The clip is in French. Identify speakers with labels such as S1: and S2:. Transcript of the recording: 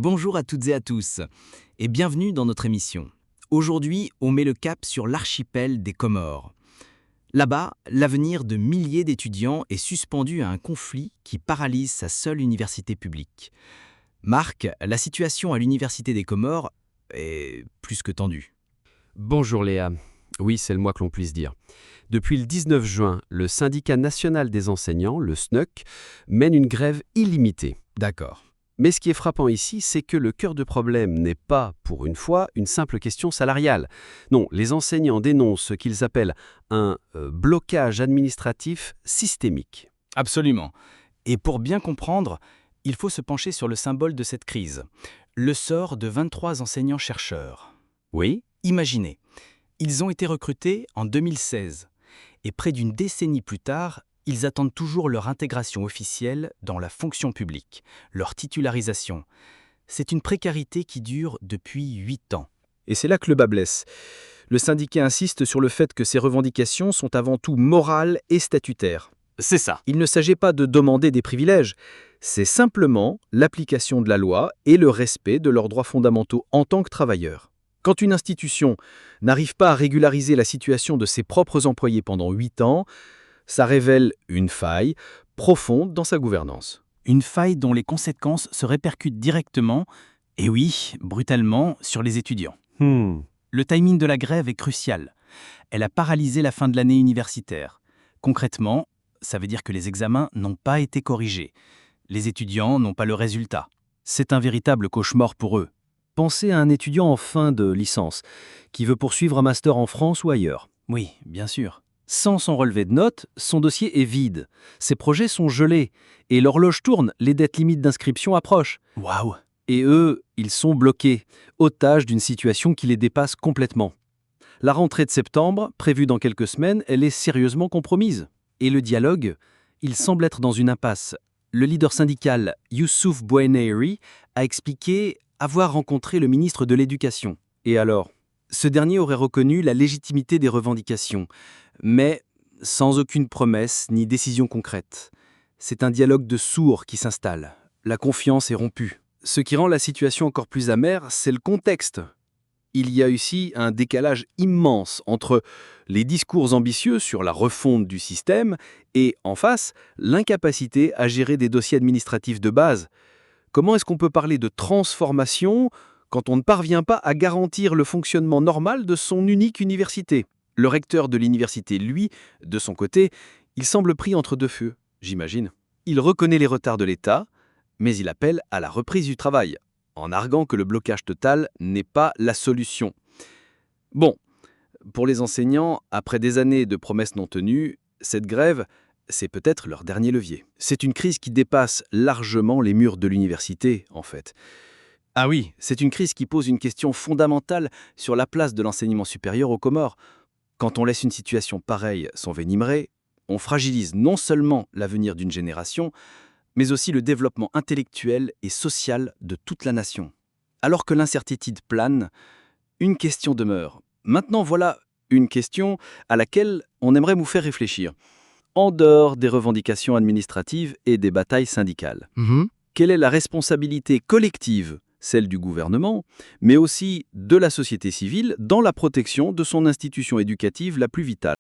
S1: Bonjour à toutes et à tous, et bienvenue dans notre émission. Aujourd'hui, on met le cap sur l'archipel des Comores. Là-bas, l'avenir de milliers d'étudiants est suspendu à un conflit qui paralyse sa seule université publique. Marc, la situation à l'université des Comores est plus que tendue.
S2: Bonjour Léa. Oui, c'est le moins que l'on puisse dire. Depuis le 19 juin, le syndicat national des enseignants, le SNUC, mène une grève illimitée.
S1: D'accord.
S2: Mais ce qui est frappant ici, c'est que le cœur de problème n'est pas, pour une fois, une simple question salariale. Non, les enseignants dénoncent ce qu'ils appellent un blocage administratif systémique.
S1: Absolument. Et pour bien comprendre, il faut se pencher sur le symbole de cette crise, le sort de 23 enseignants-chercheurs.
S2: Oui,
S1: Imaginez, ils ont été recrutés en 2016 et près d'une décennie plus tard, ils attendent toujours leur intégration officielle dans la fonction publique, leur titularisation. C'est une précarité qui dure depuis 8 ans.
S3: Et c'est là que le bât blesse. Le syndicat insiste sur le fait que ces revendications sont avant tout morales et statutaires.
S2: c'est ça.
S3: Il ne s'agit pas de demander des privilèges, c'est simplement l'application de la loi et le respect de leurs droits fondamentaux en tant que travailleurs. Quand une institution n'arrive pas à régulariser la situation de ses propres employés pendant 8 ans, ça révèle une faille profonde dans sa gouvernance.
S1: Une faille dont les conséquences se répercutent directement, et oui, brutalement, sur les étudiants. Le timing de la grève est crucial. Elle a paralysé la fin de l'année universitaire. Concrètement, ça veut dire que les examens n'ont pas été corrigés. Les étudiants n'ont pas le résultat. C'est un véritable cauchemar pour eux.
S3: Pensez à un étudiant en fin de licence qui veut poursuivre un master en France ou ailleurs.
S1: Oui, bien sûr.
S3: Sans son relevé de notes, son dossier est vide. Ses projets sont gelés. Et l'horloge tourne, les dettes limites d'inscription approchent.
S1: Waouh!
S3: Et eux, ils sont bloqués, otages d'une situation qui les dépasse complètement. La rentrée de septembre, prévue dans quelques semaines, elle est sérieusement compromise. Et le dialogue, il semble être dans une impasse. Le leader syndical Youssouf Boueneri a expliqué avoir rencontré le ministre de l'Éducation. Et alors ? Ce dernier aurait reconnu la légitimité des revendications, mais sans aucune promesse ni décision concrète. C'est un dialogue de sourds qui s'installe. La confiance est rompue. Ce qui rend la situation encore plus amère, c'est le contexte. Il y a ici un décalage immense entre les discours ambitieux sur la refonte du système et, en face, l'incapacité à gérer des dossiers administratifs de base. Comment est-ce qu'on peut parler de transformation quand on ne parvient pas à garantir le fonctionnement normal de son unique université? Le recteur de l'université, lui, de son côté, il semble pris entre deux feux, j'imagine. Il reconnaît les retards de l'État, mais il appelle à la reprise du travail, en arguant que le blocage total n'est pas la solution. Bon, pour les enseignants, après des années de promesses non tenues, cette grève, c'est peut-être leur dernier levier. C'est une crise qui dépasse largement les murs de l'université, en fait. Ah oui, c'est une crise qui pose une question fondamentale sur la place de l'enseignement supérieur aux Comores. Quand on laisse une situation pareille s'envenimer, on fragilise non seulement l'avenir d'une génération, mais aussi le développement intellectuel et social de toute la nation. Alors que l'incertitude plane, une question demeure. Maintenant, voilà une question à laquelle on aimerait vous faire réfléchir. En dehors des revendications administratives et des batailles syndicales, quelle est la responsabilité collective, celle du gouvernement, mais aussi de la société civile, dans la protection de son institution éducative la plus vitale ?